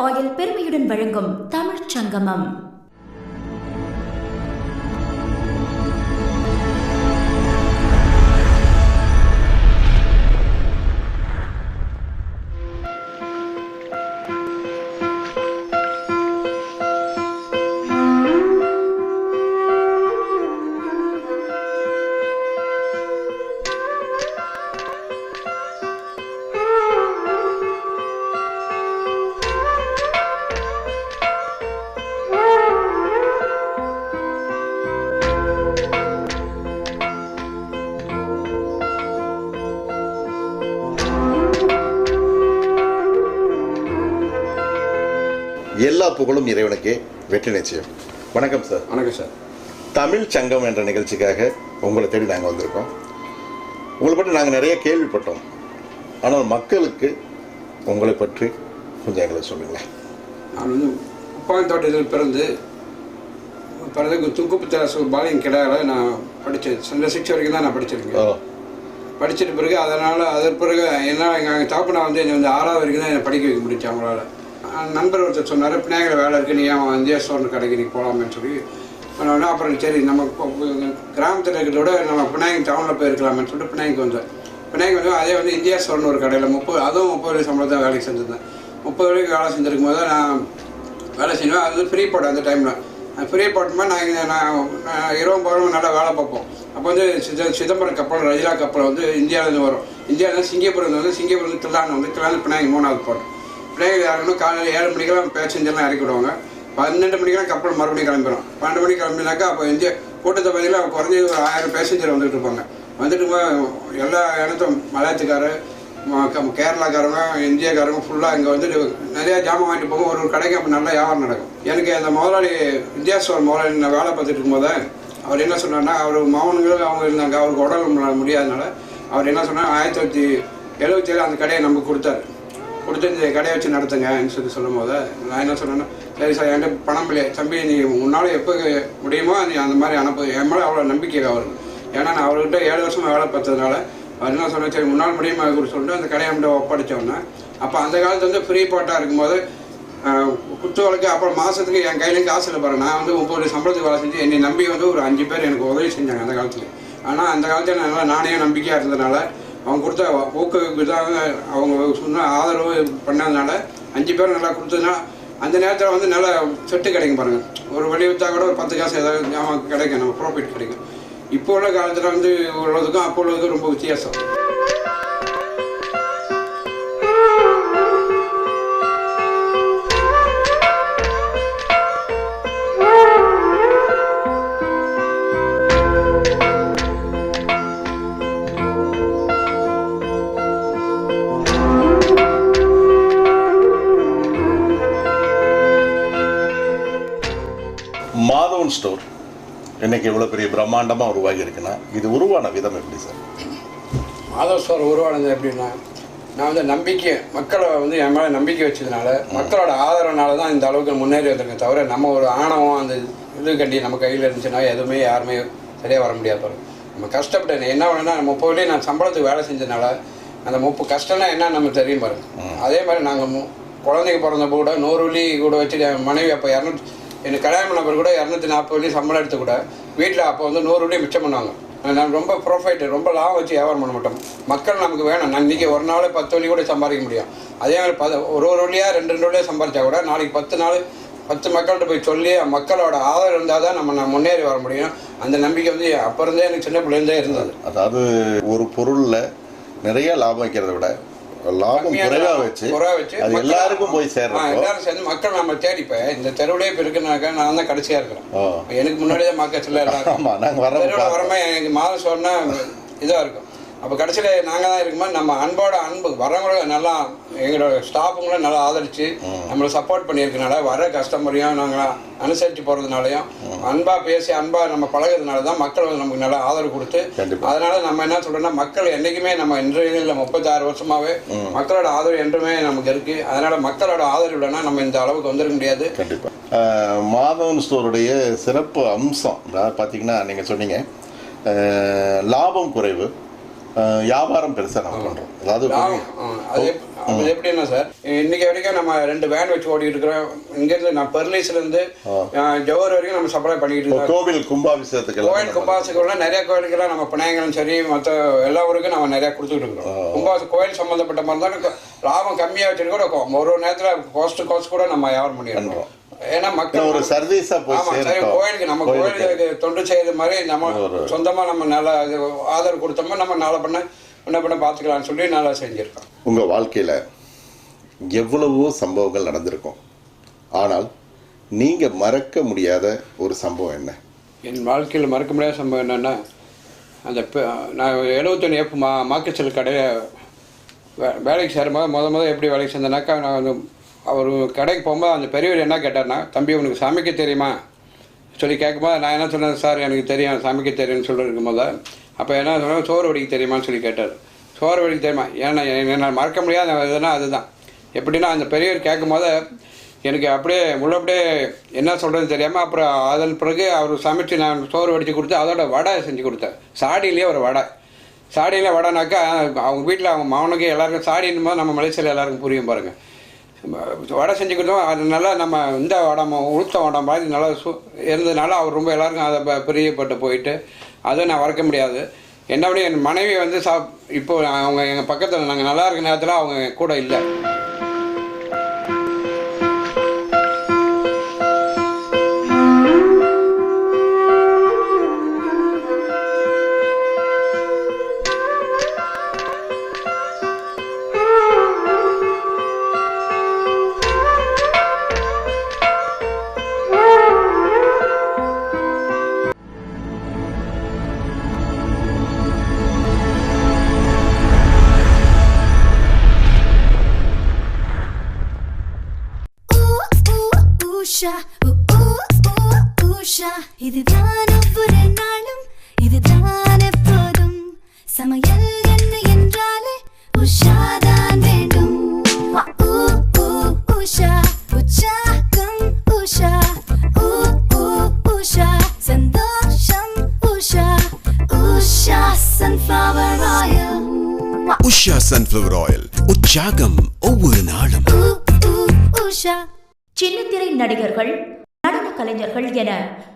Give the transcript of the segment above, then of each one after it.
Oil பெருமையுடன் வழங்கும் தமிழ்ச் சங்கமம். எல்லா புகழும் இறைவனுக்கே, வெற்றி நிச்சயம். வணக்கம் சார். வணக்கம் சார். தமிழ் சங்கம் என்ற நிகழ்ச்சிக்காக உங்களை தேடி நாங்கள் வந்திருக்கோம். உங்களை பற்றி நாங்கள் நிறைய கேள்விப்பட்டோம். ஆனால் மக்களுக்கு உங்களை பற்றி கொஞ்சம் எங்களுக்கு சொல்லுங்களேன். நான் வந்து உப்பாங்க தோட்டத்தில் பிறந்து துங்குப்புத்தரசு பாலிங் கிடையாது. நான் படித்தேன். சென்ற 6 வரைக்கும் தான் நான் படிச்சிருக்கேன். படிச்சிட்ட பிறகு அதற்கு பிறகு என்ன எங்கள் தாப்பனா வந்து என்னை வந்து 6வது வரைக்கும் தான் என்னை படிக்க வைக்க முடிச்சு. அவங்களால நண்பர் ஒருத்தர் சொன்னார், பினாங்கில் வேலை இருக்குது, நீ ஏன் இந்தியா ஸ்டோர் கடைக்கு நீ போகலாமேன்னு சொல்லி சொன்னோன்னா, அப்புறம் சரி நம்ம கிராமத்தில் இருக்கிறத விட நம்ம பினாங்கி டவுனில் போயிருக்கலாமேன்னு சொல்லிட்டு பினாங்கிக்கு வந்தேன். பினாங்கி வந்து அதே வந்து இந்தியா ஸ்டோர்னு ஒரு கடையில் 30 சம்பளம் தான் வேலைக்கு செஞ்சுருந்தேன். 30 வரைக்கும் வேலை செஞ்சுருக்கும் போது நான் வேலை செய்வேன். அது வந்து ஃப்ரீ போட்டேன். அந்த டைமில் ஃப்ரீ போட்டோம்னா நான் இரவு போகிறோம் நல்லா வேலை பார்ப்போம். அப்போ வந்து சிதம்பரம் கப்பல், ரஜிலா கப்பல் வந்து இந்தியாவிலேருந்து வரும். இந்தியாவிலேருந்து சிங்கப்பூர் வந்து கிளான் பினாங்கி 3வது போட்டோம். பிள்ளைகள் யாருன்னு காலையில் 7 மணிக்கெல்லாம் பேசஞ்சர்லாம் இறக்கி விடுவாங்க. 12 மணிக்கெல்லாம் கப்பல் மறுபடியும் கிளம்பிடும். 12 மணிக்கு கிளம்பினாக்கா அப்போ இந்தியா கூட்டத்தை பார்த்தீங்கன்னா குறைஞ்சது ஒரு 1000 பேசஞ்சர் வந்துட்டு இருப்பாங்க. வந்துட்டு எல்லா இடத்தும் மலையாளத்துக்காரர், கேரளாக்காரங்க, இந்தியாக்காரங்க ஃபுல்லாக இங்கே வந்துட்டு நிறையா ஜாமான் வாங்கிட்டு போகும். ஒரு கடைக்கு அப்போ நல்லா வியாபாரம் நடக்கும். எனக்கு அந்த முதலாளி இந்தியா ஸ்டோர் முதலாளி நான் வேலை பார்த்துட்டு இருக்கும்போது அவர் என்ன சொன்னார்னா, அவர் மகன்களும் அவங்க இருந்தாங்க. அவருக்கு உடல் முடியாதனால அவர் என்ன சொன்னார், 1977 அந்த கடையை நமக்கு கொடுத்தாரு. இந்த கடையை வச்சு நடத்துங்கன்னு சொல்லும் போது நான் என்ன சொன்னேன்னா, சரி சார், என்கிட்ட பணம் இல்லையே தம்பி, நீ உன்னால் எப்போ முடியுமோ நீ அந்த மாதிரி அனுப்பு. என் மேலே அவ்வளோ நம்பிக்கை அவருக்கு. ஏன்னா நான் அவர்கிட்ட 7 வருஷமாக வேலை பார்த்ததுனால அவர் என்ன சொன்னேன், சரி முன்னால் முடியுமா கூட சொல்லிட்டு அந்த கடையை மட்டும் ஒப்படைச்சோன்னே. அப்போ அந்த காலத்து வந்து ஃப்ரீ போட்டாக இருக்கும்போது குத்து வழக்கு அப்புறம் மாதத்துக்கு என் கையிலேயும் காசு இல்லை பாருங்க. நான் வந்து 30 சம்பளத்துக்கு வேலை செஞ்சு என்னை நம்பி வந்து ஒரு 5 பேர் எனக்கு உதவி செஞ்சாங்க அந்த காலத்தில். ஆனால் அந்த காலத்தில் நானே நம்பிக்கையாக இருந்ததுனால அவங்க கொடுத்த ஊக்குவிப்பு தான், அவங்க சொன்ன ஆதரவு பண்ணதுனால 5 பேர் நல்லா கொடுத்ததுனால அந்த நேரத்தில் வந்து நல்லா செட்டு கிடைக்கும் பாருங்கள். ஒரு வெளியே விற்றா கூட ஒரு 10 காசு ஏதாவது நமக்கு கிடைக்கும், நம்ம ப்ராஃபிட் கிடைக்கும். இப்போ உள்ள காலத்தில் வந்து உள்ளதுக்கும் அப்போ உள்ளதுக்கும் ரொம்ப வித்தியாசம். மாதவன் ஸ்டோர் இன்னைக்கு இவ்வளோ பெரிய பிரம்மாண்டமாக உருவாகி இருக்குன்னா இது உருவான விதம் எப்படி சார்? மாதவன் ஸ்டோர் உருவானது எப்படின்னா, நான் வந்து நம்பிக்கை, மக்களை வந்து என் மேலே நம்பிக்கை வச்சதுனால, மக்களோட ஆதரவுனால தான் இந்த அளவுக்கு முன்னேறி வந்திருக்கேன். தவிர நம்ம ஒரு ஆணவம் அந்த இது கண்டி நம்ம கையில் இருந்துச்சுன்னா எதுவுமே யாருமே சரியாக வர முடியாது பாருங்க. நம்ம கஷ்டப்பட்டேன் என்ன வேணும்னா, 30 வரையும் நான் சம்பளத்துக்கு வேலை செஞ்சதுனால அந்த 30 கஷ்டம்னா என்னன்னு நம்ம தெரியும் பாருங்க. அதே மாதிரி நாங்கள் குழந்தைக்கு பிறந்தப்போ கூட 100 வழி கூட வச்சுட்டு மனைவி அப்போ எனக்கு கல்யாணம் பண்ணவர் கூட 240 வழி சம்பளம் எடுத்து கூட வீட்டில் அப்போ வந்து 100 வழி மிச்சம் பண்ணுவாங்க. நான் ரொம்ப ப்ராஃபிட், ரொம்ப லாபம் வச்சு வியாபாரம் பண்ண மாட்டோம். மக்கள் நமக்கு வேணும். நான் இன்றைக்கி ஒரு நாள் 10 வழி கூட சம்பாதிக்க முடியும். அதே மாதிரி ஒரு வழியாக 2 வழியாக சம்பாதிச்சா கூட நாளைக்கு 10 நாள் 10 மக்கள்கிட்ட போய் சொல்லி மக்களோட ஆதரவு இருந்தால் தான் நம்ம முன்னேறி வர முடியும். அந்த நம்பிக்கை வந்து அப்போ இருந்தே எனக்கு சின்ன பிள்ளைந்தே இருந்தது. அதாவது ஒரு பொருளில் நிறைய லாபம் வைக்கிறத விட லாபம் குறைவாக வச்சு அது எல்லாருக்கும் போய் சேர்றோம். எல்லாரும் சேர்ந்து மக்கள் நம்ம தேடிப்பேன். இந்த தெருவிலே இப்போ இருக்குனாக்கா நான் தான் கடைசியாக இருக்கிறேன். எனக்கு முன்னாடியே மக்கள் சில வரமே எனக்கு மாதம் சொன்னால் இதாக இருக்கும். அப்போ கடைசியில் நாங்கள் தான் இருக்கும்போது நம்ம அன்பு வரவங்கள நல்லா எங்களோட ஸ்டாஃபுங்களும் நல்லா ஆதரித்து நம்மளை சப்போர்ட் பண்ணியிருக்கனால வர கஸ்டமரையும் நாங்கள் அனுசரித்து போகிறதுனாலையும் அன்பாக பேசி அன்பாக நம்ம பழகிறதுனால தான் மக்கள் வந்து நமக்கு நல்லா ஆதரவு கொடுத்து, அதனால் நம்ம என்ன சொல்கிறோம்னா, மக்கள் என்றைக்குமே நம்ம இன்றைய 36 வருஷமாகவே மக்களோட ஆதரவு என்றுமே நமக்கு இருக்குது. அதனால் மக்களோட ஆதரவு இல்லைன்னா நம்ம இந்த அளவுக்கு வந்துட முடியாது. கண்டிப்பாக மாதவன் ஸ்டோருடைய சிறப்பு அம்சம் பார்த்தீங்கன்னா, நீங்கள் சொன்னீங்க லாபம் குறைவு, வியாபாரம் பெருசாக நம்ம பண்ணுறோம். அதாவது அது எப்படின்னா சார், இன்னைக்கு வரைக்கும் நம்ம 2 வேன் வச்சு ஓடிட்டு இருக்கிறோம். இங்கேருந்து நான் பெர்லிஸ்லேருந்து ஜோர் வரைக்கும் நம்ம சப்ளை பண்ணிட்டு இருக்கோம். கோவில் கும்பாபிஷேகத்துக்கு நிறைய கோயிலுக்கெல்லாம் நம்ம பிணையங்களும் சரி மற்ற எல்லா ஊருக்கும் நம்ம நிறையா கொடுத்துட்டு இருக்கிறோம். கோயில் சம்மந்தப்பட்ட மாதிரி தான் லாபம் கம்மியாக வச்சுருக்கோம். ஒரு நேரத்தில் கோஸ்ட் கூட நம்ம வியாபாரம் பண்ணிடுறோம். ஏன்னா மக்கள் ஒரு சர்வீஸா கோயிலுக்கு நம்ம கோயிலுக்கு தொண்டு செய்யற மாதிரி நம்ம சொந்தமா நம்ம நல்லா ஆதரவு கொடுத்தோம்னா நம்ம நாளை பண்ண பார்த்துக்கலாம்னு சொல்லி நல்லா செஞ்சிருக்கோம். உங்க வாழ்க்கையில எவ்வளவோ சம்பவங்கள் நடந்திருக்கும், ஆனால் நீங்க மறக்க முடியாத ஒரு சம்பவம் என்ன? என் வாழ்க்கையில் மறக்க முடியாத சம்பவம் என்னன்னா, அந்த நான் 71 மார்க்கெட் கடையை வேலைக்கு சேரும்போது முத எப்படி வேலைக்கு சேர்ந்தேனாக்கா, நான் வந்து அவர் கடைக்கு போகும்போது அந்த பெரியவர் என்ன கேட்டார்னா, தம்பி உனக்கு சமைக்க தெரியுமா சொல்லி கேட்கும்போது நான் என்ன சொன்னேன், சார் எனக்கு தெரியும் சமைக்க தெரியும்னு சொல்லி இருக்கும்போது, அப்போ என்ன சொன்னால் சோறு வடிக்க தெரியுமான்னு சொல்லி கேட்டார். சோறு வடிக்க தெரியுமா? ஏன்னா என்னால் மறக்க முடியாத இதுனா அதுதான். எப்படின்னா அந்த பெரியவர் கேட்கும்போது எனக்கு அப்படியே உள்ளபடியே என்ன சொல்கிறதுன்னு தெரியாமல், அப்புறம் அதன் பிறகு அவர் சமைச்சு நான் சோறு வடித்து கொடுத்து அதோட வடை செஞ்சு கொடுத்தேன். சாடியிலேயே ஒரு வடை. சாடியில் வடைனாக்கா அவங்க வீட்டில் அவங்க மகனுக்கு எல்லாருக்கும் சாடின்னு போது நம்ம மலேசியாவில் எல்லாருக்கும் புரியும் பாருங்கள். வடை செஞ்சு கொடுத்தோம். அது நல்லா நம்ம இந்த வடை உளுத்த வடை மாதிரி நல்லா இருந்ததுனால அவர் ரொம்ப எல்லாருக்கும் அதை பிரியப்பட்டு போயிட்டு அதை நான் மறக்க முடியாது. என்ன பண்ணி என் மனைவி வந்து இப்போ அவங்க எங்கள் பக்கத்தில் நாங்கள் நல்லா இருக்க நேரத்தில் அவங்க கூட இல்லை. இதுதான் ஒவ்வொரு நாளும், இதுதான் எப்போதும். சமையல் என்ன என்றாலே உஷாதான் வேண்டும். உஷா உற்சாகம் உஷா உஷா சந்தோஷம் Usha Usha sunflower oil. Usha sunflower oil, உற்சாகம் ஒவ்வொரு நாளும். உஷா. சின்னத்திரை நடிகர்கள், நடன கலைஞர்கள் என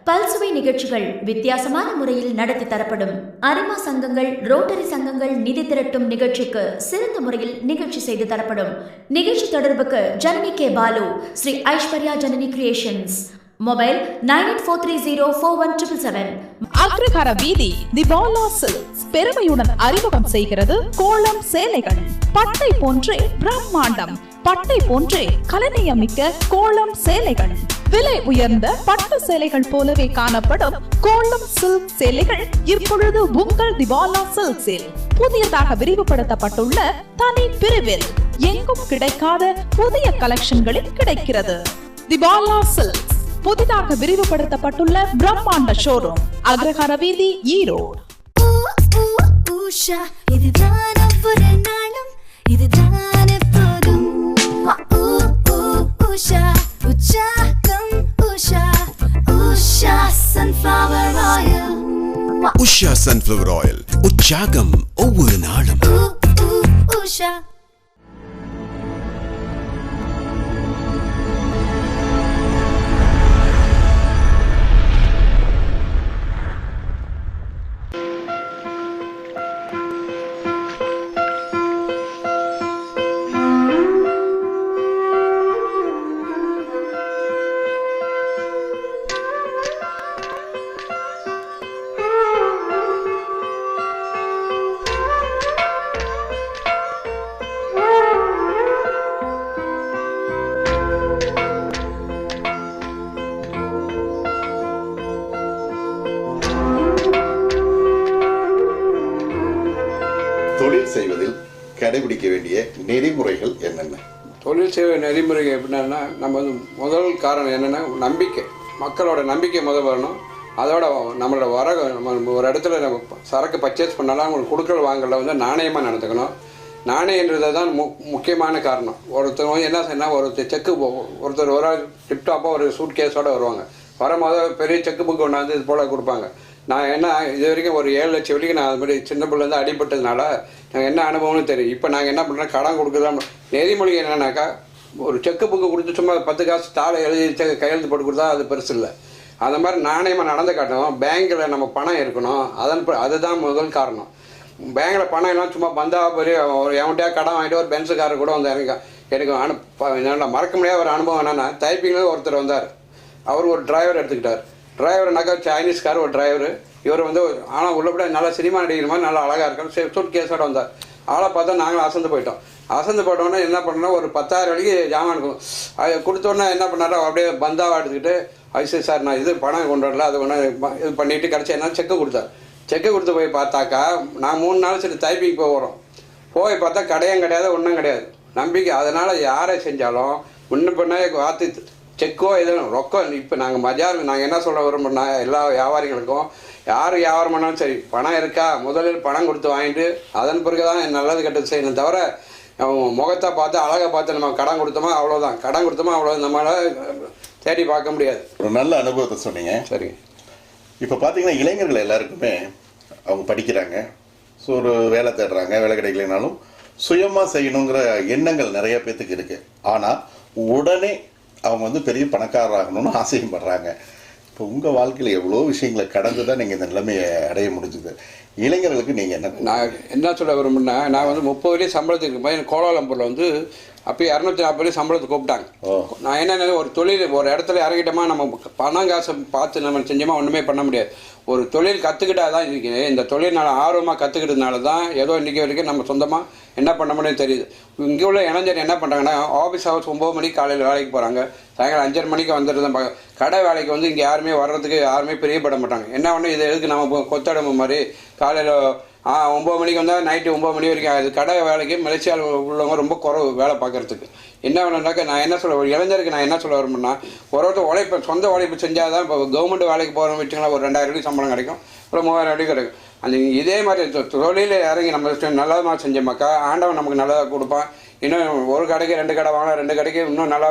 பல்சுவை நிகழ்ச்சிகள் வித்தியாசமான முறையில் நடத்தி தரப்படும். அரிமா சங்கங்கள், ரோட்டரி சங்கங்கள் நிதி திரட்டும் நிகழ்ச்சிக்கு சிறந்த முறையில் நிகழ்ச்சி செய்து தரப்படும். நிகழ்ச்சி தொடர்புக்கு Janani K Balu, Sri Aishwarya Janani creations, mobile 9843041777. அக்ரஹார வீதி திவாலா சில்க்ஸ் பெருமையுடன் அறிமுகம் செய்கிறது கோலம் சேலைகள். பட்டை போன்றே பிரம்மாண்டம், பட்டை போன்றே கலனியமிக்க கோலம் சேலைகள். விலை உயர்ந்த பட்டு சேலைகள் போலவே காணப்படும் கோலம் சில்க் சேலைகள் இப்பொழுது உங்கள் திவாலா சில்க்ஸில் புதியதாக விரிவுபடுத்தப்பட்டுள்ள தனி பிரிவில் எங்கும் கிடைக்காத புதிய கலெக்ஷன்களில் கிடைக்கிறது. திவாலா சில்க்ஸ் புதிதாக விரிவுபடுத்தப்பட்டுள்ள பிரம்மாண்ட ஷோரூம், அக்ரஹார வீதி, ஈரோடு. இதுதான் ஒவ்வொரு நாளும், இதுதான் எப்போதும். உஷா உற்சாகம் Usha Usha sunflower oil. Usha sunflower oil, உற்சாகம் ஒவ்வொரு நாளும். உஷா. தொழில் செய்வதில் கடைபிடிக்க வேண்டிய நெறிமுறைகள் என்னென்ன? தொழில் செய்வ நெறிமுறைகள் எப்படின்னா, நம்ம வந்து முதல் காரணம் என்னென்னா நம்பிக்கை. மக்களோட நம்பிக்கை முதல் வரணும். அதோட நம்மளோட நம்ம ஒரு இடத்துல நம்ம சரக்கு பர்ச்சேஸ் பண்ணாலும் அவங்களுக்கு கொடுக்கல் வாங்கல வந்து நாணயமாக நடந்துக்கணும். நாணயன்றதை தான் முக்கியமான காரணம். ஒருத்தர் வந்து என்ன செய்யணும், ஒருத்தர் செக்கு ஒருத்தர் ஒரு டிப்டாப்பாக ஒரு சூட் கேஸோடு வருவாங்க. வரும்போது பெரிய செக்கு புக்கு கொண்டாந்து இது போல் கொடுப்பாங்க. நான் என்ன இது வரைக்கும் ஒரு 7 லட்சம் வரைக்கும் நான் அது மாதிரி சின்ன பிள்ளைலேருந்து அடிபட்டதுனால நாங்கள் என்ன அனுபவம்னு தெரியும். இப்போ நாங்கள் என்ன பண்ணுறோம், கடன் கொடுக்குறோம். நெறிமொழி என்னன்னாக்கா, ஒரு செக்கு புக்கு கொடுத்து சும்மா 10 காசு தாளை எழுதி கையெழுத்து போட்டு கொடுத்தா அது பெருசு இல்லை. அந்த மாதிரி நாணயமாக நடந்து காட்டணும். பேங்க்கில் நம்ம பணம் இருக்கணும். அதுதான் முதல் காரணம். பேங்கில் பணம் எல்லாம் சும்மா பந்தா பெரிய ஒரு எவன்ட்டையாக கடன் வாங்கிட்டு ஒரு பென்ஸுக்காரர் கூட வந்து எனக்கு எனக்கு மறக்க முடியாத ஒரு அனுபவம் என்னென்னா, டைப்பிங்கில் ஒருத்தர் வந்தார். அவர் ஒரு டிரைவர் எடுத்துக்கிட்டார். டிரைவர்னாக்கா சைனீஸ்கார் ஒரு டிரைவர். இவர் வந்து ஆனால் உள்ளபடி நல்லா சினிமா நடிக்கிற மாதிரி நல்லா அழகாக இருக்கார். சூட் கேஸோடு வந்தார். ஆளை பார்த்தா நாங்களும் அசந்து போயிட்டோம். அசந்து போட்டோன்னே என்ன பண்ணோன்னா, ஒரு 10,000 வரைக்கு ஜாமான் இருக்கும். அது கொடுத்தோன்னே என்ன பண்ணாரோ, அப்படியே பந்தாவாக எடுத்துக்கிட்டு, ஐசி சார் நான் இது பணம் கொண்டு வரல, அது ஒன்று இது பண்ணிவிட்டு கிடச்சி என்ன செக்கு கொடுத்தார். செக்கு கொடுத்து போய் பார்த்தாக்கா, நான் 3 நாள் சரி டைப்பிங் போய் பார்த்தா கடையும் கிடையாது, ஒன்றும் கிடையாது. நம்பிக்கை. அதனால் யாரை செஞ்சாலும் முன்ன பண்ண வார்த்தை செக்கோ எதுவும் ரொக்கம். இப்போ நாங்கள் நாங்கள் என்ன சொல்ல விரும்புகிறோம்னா, எல்லா வியாபாரிகளுக்கும் யார் வியாபாரம் பண்ணாலும் சரி, பணம் இருக்கா முதலில் பணம் கொடுத்து வாங்கிட்டு அதன் பிறகு தான் நல்லது கெட்டது செய்யணும். தவிர முகத்தை பார்த்து அழகை பார்த்து நம்ம கடன் கொடுத்தோமா அவ்வளோதான், கடன் கொடுத்தோமா அவ்வளோ, நம்மளால் தேடி பார்க்க முடியாது. ஒரு நல்ல அனுபவத்தை சொன்னீங்க. சரி. இப்போ பார்த்தீங்கன்னா இளைஞர்கள் எல்லாருக்குமே அவங்க படிக்கிறாங்க, ஸோ ஒரு வேலை தேடுறாங்க, வேலை கிடைக்கலனாலும் சுயமாக செய்யணுங்கிற எண்ணங்கள் நிறைய பேத்துக்கு இருக்குது. ஆனால் உடனே அவங்க வந்து பெரிய பணக்காரராகணும்னு ஆசையும் படுறாங்க. இப்போ உங்கள் வாழ்க்கையில் எவ்வளோ விஷயங்களை கடந்து தான் நீங்கள் இந்த நிலைமையை அடைய முடிஞ்சுது. இளைஞர்களுக்கு நீங்கள் என்ன? நான் என்ன சொல்ல விரும்புனா, நான் வந்து 30 வரையும் சம்பளத்துக்கு போய் கோலாலம்பூரில் வந்து அப்போயே 240 சம்பளத்துக்கு கூப்பிட்டாங்க. நான் என்ன ஒரு தொழில் ஒரு இடத்துல இறங்கிட்டோமா, நம்ம பணம் காசை பார்த்து நம்ம செஞ்சோமா ஒன்றுமே பண்ண முடியாது. ஒரு தொழில் கற்றுக்கிட்டா தான் இன்றைக்கி இந்த தொழில் நான் ஆர்வமாக கற்றுக்கிட்டதுனால தான் ஏதோ இன்றைக்கி வரைக்கும் நம்ம சொந்தமாக என்ன பண்ண முடியும் தெரியுது. இங்கே உள்ள இளைஞர் என்ன பண்ணுறாங்கன்னா, ஆஃபீஸ் ஹவர்ஸ் 9 மணிக்கு காலையில் வேலைக்கு போகிறாங்க, சாயங்காலம் 5:30 மணிக்கு வந்துட்டு தான் கடை வேலைக்கு வந்து இங்கே யாருமே வர்றதுக்கு யாருமே பிரியப்பட மாட்டாங்க. என்ன ஒன்று இது எதுக்கு நம்ம கொத்தடம்பு மாதிரி காலையில் 9 மணிக்கு வந்தால் நைட்டு 9 மணி வரைக்கும் ஆகுது. கடை வேலைக்கு மலேசியாவில் உள்ளவங்க ரொம்ப குறவு வேலை பார்க்குறதுக்கு. என்ன வேணும்னாக்கா, நான் என்ன சொல்ல ஒரு இளைஞருக்கு நான் என்ன சொல்ல வரும்னா, ஒருத்தர் உழைப்பு சொந்த உழைப்பு செஞ்சால் தான். இப்போ கவர்மெண்ட் வேலைக்கு போகிறோம்னு வச்சுங்களா, ஒரு 2000 ரூபாய் சம்பளம் கிடைக்கும், ஒரு 3000 ரூபாய் கிடைக்கும். அந்த இதே மாதிரி தொழிலில் இறங்கி நம்ம நல்லதாக செஞ்சோம்னாக்கா ஆண்டவன் நமக்கு நல்லதாக கொடுப்பான். இன்னும் ஒரு கடைக்கு 2 கடை வாங்கலாம், 2 கடைக்கு இன்னும் நல்லா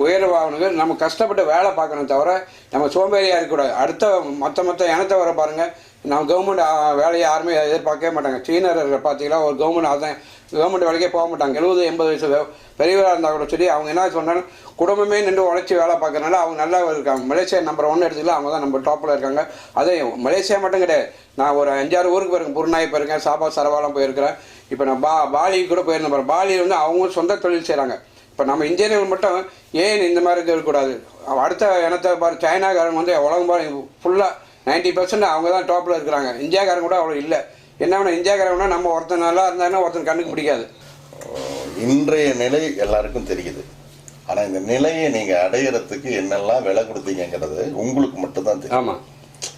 உயர்வாகணுங்க. நம்ம கஷ்டப்பட்டு வேலை பார்க்கணும், தவிர நம்ம சோம்பேறியாக இருக்கக்கூடாது. அடுத்த மற்ற இனத்தை வர பாருங்கள், நம்ம கவர்மெண்ட் வேலையை யாருமே எதிர்பார்க்கவே மாட்டாங்க. சீனர்கள் பார்த்தீங்கன்னா ஒரு கவர்மெண்ட் வேலைக்கே போக மாட்டாங்க. 70-80 வயசு பெரியவராக இருந்தால் கூட சரி, அவங்க என்ன சொன்னாலும் குடும்பமே நின்று உழைச்சி வேலை பார்க்கறனால அவங்க நல்லா இருக்காங்க. மலேசியா நம்பர் 1 எடுத்துக்கலாம், அவங்க தான் நம்ம டாப்பில் இருக்காங்க. அதே மலேசியா மட்டும் கிடையாது, நான் ஒரு 5-6 ஊருக்கு போயிருக்கேன். புருனாய் போயிருக்கேன், சாபா சரவாலாம் போயிருக்கிறேன். இப்போ நான் பாலிக்கு கூட போயிருந்தேன். பாலியில் வந்து அவங்க சொந்த தொழில் செய்கிறாங்க. இப்போ நம்ம இந்தியர்கள் மட்டும் ஏன் இந்த மாதிரி இருக்கக்கூடாது? அடுத்த இனத்தை பாரு, சைனாக்காரங்க வந்து உலகம் பாரு ஃபுல்லாக 90% அவங்க தான் டாப்பில் இருக்கிறாங்க. இந்தியாக்காரங்க கூட அவ்வளோ இல்லை. என்ன வேணும், இந்தியாக்காரங்கன்னா நம்ம ஒருத்தன் நல்லா இருந்தாங்கன்னா ஒருத்தன் கண்ணுக்கு பிடிக்காது. இன்றைய நிலை எல்லாருக்கும் தெரியுது. ஆனால் இந்த நிலையை நீங்கள் அடையிறதுக்கு என்னெல்லாம் விலை கொடுத்தீங்கிறது உங்களுக்கு மட்டும்தான் தெரியும். ஆமாம்.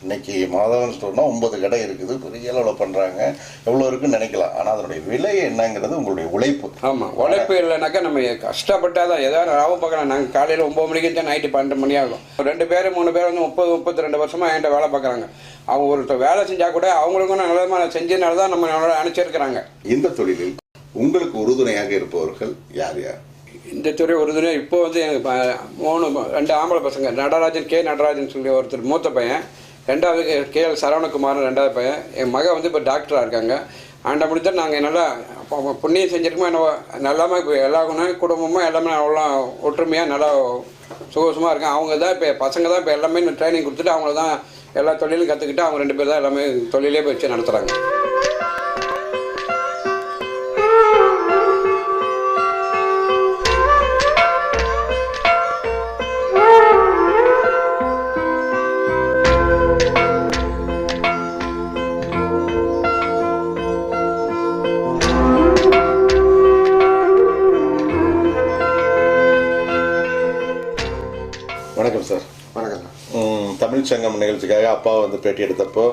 இன்னைக்கு மாதவன் ஸ்டோர்னா 9 கடை இருக்குது, பெரிய அளவில் பண்ணுறாங்க, எவ்வளோ இருக்குன்னு நினைக்கலாம். ஆனால் அதனுடைய விலை என்னங்கிறது உங்களுடைய உழைப்பு. ஆமாம், உழைப்பு இல்லைனாக்கா நம்ம கஷ்டப்பட்டால் தான் ஏதாவது லாபம் பார்க்கலாம். நாங்கள் காலையில் 9 மணிக்கு தான் நைட்டு 12 மணி ஆகும். 2 பேர் 3 பேர் வந்து 30-32 வருஷமாக என்கிட்ட வேலை பார்க்குறாங்க. அவங்க ஒருத்தர் வேலை செஞ்சால் கூட அவங்களுக்கும் நல்லதாக செஞ்சதுனால தான் நம்ம அனுப்பிச்சிருக்கிறாங்க. இந்த தொழிலில் உங்களுக்கு உறுதுணையாக இருப்பவர்கள் யார் யார்? இந்த துறை உறுதுணை இப்போ வந்து எனக்கு 2 ஆம்பளை பசங்க, நடராஜன், கே நடராஜன் சொல்லி ஒருத்தர் மூத்த பையன், 2வது KL சரவணகுமார் 2வது பையன். என் மகன் வந்து இப்போ டாக்டராக இருக்காங்க. ஆண்ட முடித்தால் நாங்கள் நல்லா புண்ணியம் செஞ்சுருக்கோமோ என்னவோ நல்லாமல் இப்போ எல்லா குடும்பமும் எல்லாமே அவ்வளோ ஒற்றுமையாக நல்லா சுகசமாக இருக்காங்க. அவங்க தான் இப்போ பசங்க தான் இப்போ எல்லாமே ட்ரைனிங் கொடுத்துட்டு அவங்கள தான் எல்லா தொழிலும் கற்றுக்கிட்டு அவங்க 2 பேர் தான் எல்லாமே தொழிலே வச்சு நடத்துகிறாங்க. வணக்கம் சார். வணக்கம் சார். தமிழ் சங்கம் நிகழ்ச்சிக்காக அப்பா வந்து பேட்டி எடுத்தப்போ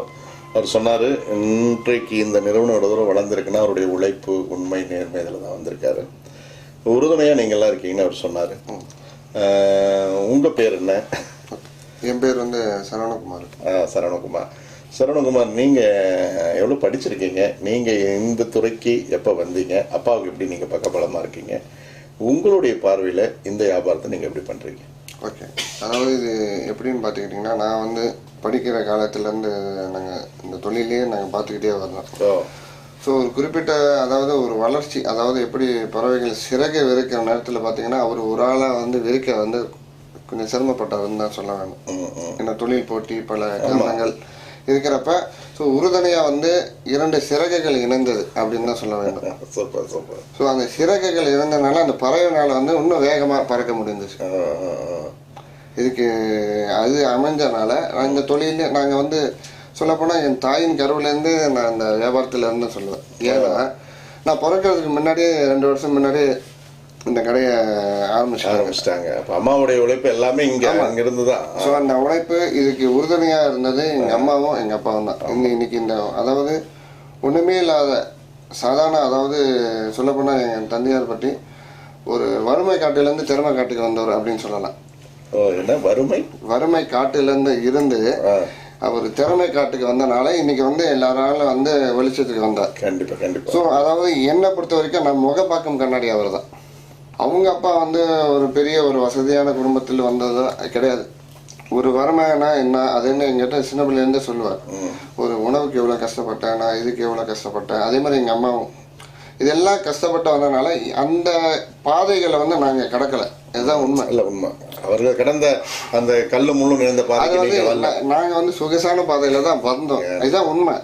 அவர் சொன்னார், இன்றைக்கு இந்த நிறுவனம் எவ்வளோ தூரம் வளர்ந்துருக்குன்னா அவருடைய உழைப்பு, உண்மை, நேர்மை இதில் தான் வந்திருக்காரு. உறுதுணையாக நீங்கள்லாம் இருக்கீங்கன்னு அவர் சொன்னார். உங்கள் பேர் என்ன? என் பேர் வந்து சரவணகுமார். சரவணகுமார். சரவணகுமார், நீங்கள் எவ்வளோ படிச்சிருக்கீங்க? நீங்கள் இந்த துறைக்கு எப்போ வந்தீங்க? அப்பாவுக்கு எப்படி நீங்கள் பக்கபலமாக இருக்கீங்க? உங்களுடைய பார்வையில் இந்த வியாபாரத்தை நீங்கள் எப்படி பண்ணுறீங்க? ஓகே, அதாவது இது எப்படின்னு பார்த்துக்கிட்டிங்கன்னா, நான் வந்து படிக்கிற காலத்துலேருந்து நாங்கள் இந்த தொழிலே நாங்கள் பார்த்துக்கிட்டே வர்றோம். ஸோ ஒரு குறிப்பிட்ட அதாவது ஒரு வளர்ச்சி, அதாவது எப்படி பறவைகள் சிறகை விரிக்கிற நேரத்தில் பார்த்தீங்கன்னா அவர் ஒரு ஆளாக வந்து விரிக்க வந்து கொஞ்சம் சிரமப்பட்டதுன்னு தான் சொல்ல வேணும். ஏன்னா தொழில் போட்டி பல காரணங்கள் இருக்கிறப்ப ஸோ உறுதுணையாக வந்து 2 சிறகுகள் இணைந்தது அப்படின்னு தான் சொல்ல வேண்டும். ஸோ அந்த சிறகுகள் இணைந்ததுனால அந்த பறவைனால வந்து இன்னும் வேகமாக பறக்க முடிஞ்சிச்சு. இதுக்கு அது அமைஞ்சனால இந்த தொழில் நாங்கள் வந்து சொல்லப்போனால் என் தாயின் கருவிலேருந்து நான் அந்த வியாபாரத்தில் சொல்லுவேன். ஏன்னா நான் பிறக்கிறதுக்கு முன்னாடியே 2 வருஷம் முன்னாடி இந்த கடையை ஆரம்பிச்சிட்டாங்க. அப்போ அம்மாவுடைய உழைப்பு எல்லாமே இருந்து தான். ஸோ அந்த உழைப்பு இதுக்கு உறுதுணையாக இருந்தது எங்கள் அம்மாவும் எங்கள் அப்பாவும் தான். இன்னைக்கு இந்த அதாவது ஒன்றுமே இல்லாத சாதாரண, அதாவது சொல்லப்போனால் என் தந்தையார் பற்றி ஒரு வறுமை காட்டிலேருந்து திறமை காட்டுக்கு வந்தவர் அப்படின்னு சொல்லலாம். என்ன வறுமை காட்டிலேருந்து இருந்து அவர் திறமை காட்டுக்கு வந்தனால இன்னைக்கு வந்து எல்லாராலும் வந்து வெளிச்சத்துக்கு வந்தார். கண்டிப்பாக. ஸோ அதாவது என்னை பொறுத்த வரைக்கும் நான் முகப்பாக்கம் கண்ணாடி அவர் தான். அவங்க அப்பா வந்து ஒரு பெரிய ஒரு வசதியான குடும்பத்தில் வந்தது கிடையாது. ஒரு வறுமைனா என்ன அது என்ன எங்கிட்ட சின்ன பிள்ளைலேருந்தே சொல்லுவார். ஒரு உணவுக்கு எவ்வளோ கஷ்டப்பட்டேன், நான் இதுக்கு எவ்வளோ கஷ்டப்பட்டேன். அதே மாதிரி எங்கள் அம்மாவும் இதெல்லாம் கஷ்டப்பட்டு வந்ததுனால அந்த பாதைகளை வந்து நாங்கள் கடக்கலை. இதுதான் உண்மை. இல்லை உண்மை. அவர்கள் கடந்த அந்த கல்லு முள்ளு நிறைந்த பாதை நாங்கள் வந்து சொகுசான பாதையில் தான் வந்தோம். இதுதான் உண்மை.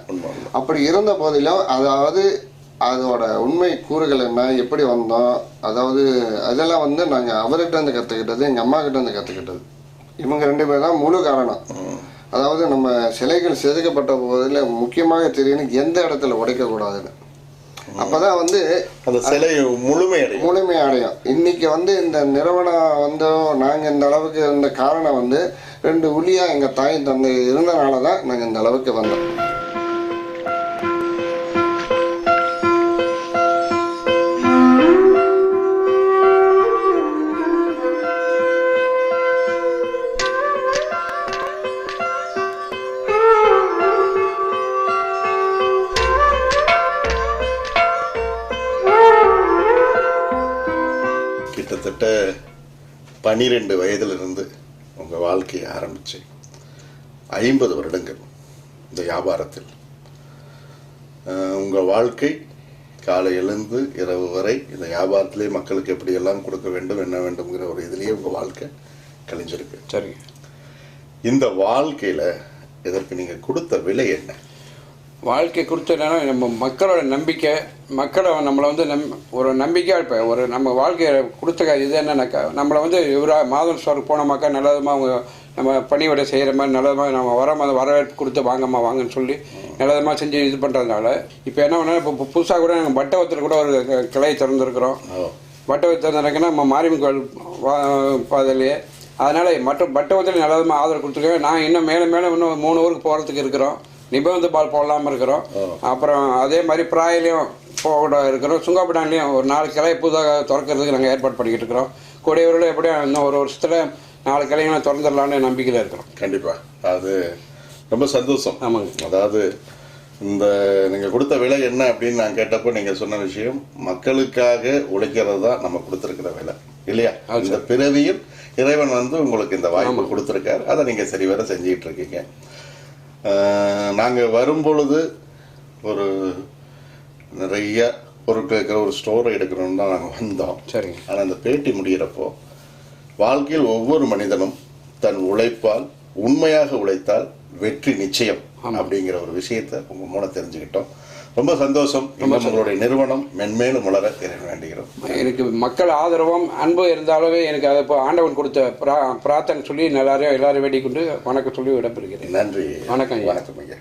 அப்படி இருந்த போதிலும் அதாவது அதோட உண்மை கூறுகள் என்ன, எப்படி வந்தோம், அதாவது அதெல்லாம் வந்து நாங்கள் அவர்கிட்ட இருந்து கற்றுக்கிட்டது, எங்கள் அம்மா கிட்ட இருந்து கற்றுக்கிட்டது. இவங்க 2 பேர் தான் முழு காரணம். அதாவது நம்ம சிலைகள் செதுக்கப்பட்ட போதில் முக்கியமாக தெரியணும் எந்த இடத்துல உடைக்கக்கூடாதுன்னு. அப்போதான் வந்து அந்த சிலை முழுமை அடையும். இன்னைக்கு வந்து இந்த நிறுவனம் வந்து நாங்கள் இந்த அளவுக்கு இருந்த காரணம் வந்து 2 உளியாக எங்கள் தாய் தந்தை இருந்தனால தான் நாங்கள் இந்த அளவுக்கு வந்தோம். கிட்டத்தட்ட 12 வயதிலிருந்து உங்கள் வாழ்க்கையை ஆரம்பித்து 50 வருடங்கள் இந்த வியாபாரத்தில் உங்கள் வாழ்க்கை காலை எழுந்து இரவு வரை இந்த வியாபாரத்திலே மக்களுக்கு எப்படியெல்லாம் கொடுக்க வேண்டும் என்ன வேண்டும்ங்கிற ஒரு இதுலேயே உங்கள் வாழ்க்கை கழிஞ்சிருக்கு. சரி, இந்த வாழ்க்கையில் இதற்கு நீங்கள் கொடுத்த விலை என்ன? வாழ்க்கை கொடுத்ததுனா நம்ம மக்களோட நம்பிக்கை, மக்களை நம்மளை வந்து ஒரு நம்பிக்கையாக இருப்பேன். ஒரு நம்ம வாழ்க்கையை கொடுத்த இது என்னன்னாக்கா, நம்மளை வந்து இவராக மாதம் ஸ்டோருக்கு போனோமாக்கா நல்லதுமா அவங்க நம்ம பணிவிடை செய்கிற மாதிரி நல்லதுமாக நம்ம வரவேற்பு கொடுத்து வாங்கம்மா வாங்கன்னு சொல்லி நல்லதுமாக செஞ்சு இது பண்ணுறதுனால இப்போ என்ன பண்ணால் இப்போ புதுசாக கூட நாங்கள் வட்டவத்தில் கூட ஒரு கிளை திறந்துருக்குறோம். வட்டவத்தில் திறந்துருக்குன்னா நம்ம மாரியம்மன் கோயில் பாதையிலேயே. அதனால் மற்ற வட்டவத்தில் நல்லதுமாக ஆதரவு கொடுத்துருக்கேன். நான் இன்னும் மேலே இன்னும் 3 ஊருக்கு போகிறதுக்கு இருக்கிறோம். நிபந்த பால் போடலாமல் இருக்கிறோம். அப்புறம் அதே மாதிரி பிராயிலையும் போட இருக்கிறோம். சுங்காப்பட்டான்லேயும் ஒரு 4 கிளை புதாக திறக்கிறதுக்கு நாங்கள் ஏற்பாடு பண்ணிக்கிட்டு இருக்கிறோம். கூடியவர்களும் எப்படியும் இன்னும் ஒரு வருஷத்தில் 4 கிளைகளை திறந்துடலான்னு நம்பிக்கையில் இருக்கிறோம். கண்டிப்பாக அது ரொம்ப சந்தோஷம். ஆமாங்க. அதாவது இந்த நீங்கள் கொடுத்த விலை என்ன அப்படின்னு நான் கேட்டப்போ நீங்கள் சொன்ன விஷயம் மக்களுக்காக உழைக்கிறது தான் நம்ம கொடுத்துருக்கிற விலை இல்லையா? இந்த பிறவியில் இறைவன் வந்து உங்களுக்கு இந்த வாய்ப்பு கொடுத்துருக்காரு. அதை நீங்கள் சரிவர செஞ்சுக்கிட்டு இருக்கீங்க. நாங்கள் வரும்பொழுது ஒரு நிறைய பொருட்கள் இருக்கிற ஒரு ஸ்டோரை எடுக்கணும்னு தான் நாங்கள் வந்தோம். சரி. ஆனால் அந்த பேட்டி முடிகிறப்போ வாழ்க்கையில் ஒவ்வொரு மனிதனும் தன் உழைப்பால் உண்மையாக உழைத்தால் வெற்றி நிச்சயம் அப்படிங்கிற ஒரு விஷயத்தை உங்கள் மூலம் தெரிஞ்சுக்கிட்டோம். ரொம்ப சந்தோஷம். உங்களுடைய நிறுவனம் மென்மேலும் வளர வேண்டுகிறோம். எனக்கு மக்கள் ஆதரவும் அன்பு இருந்தாலுமே எனக்கு அதை இப்போ ஆண்டவன் கொடுத்த பிரார்த்தனை சொல்லி எல்லாரையும் வேண்டிக் கொண்டு வணக்கம் சொல்லி விடப்பெறுகிறேன். நன்றி. வணக்கம். வணக்கம் ஐயா.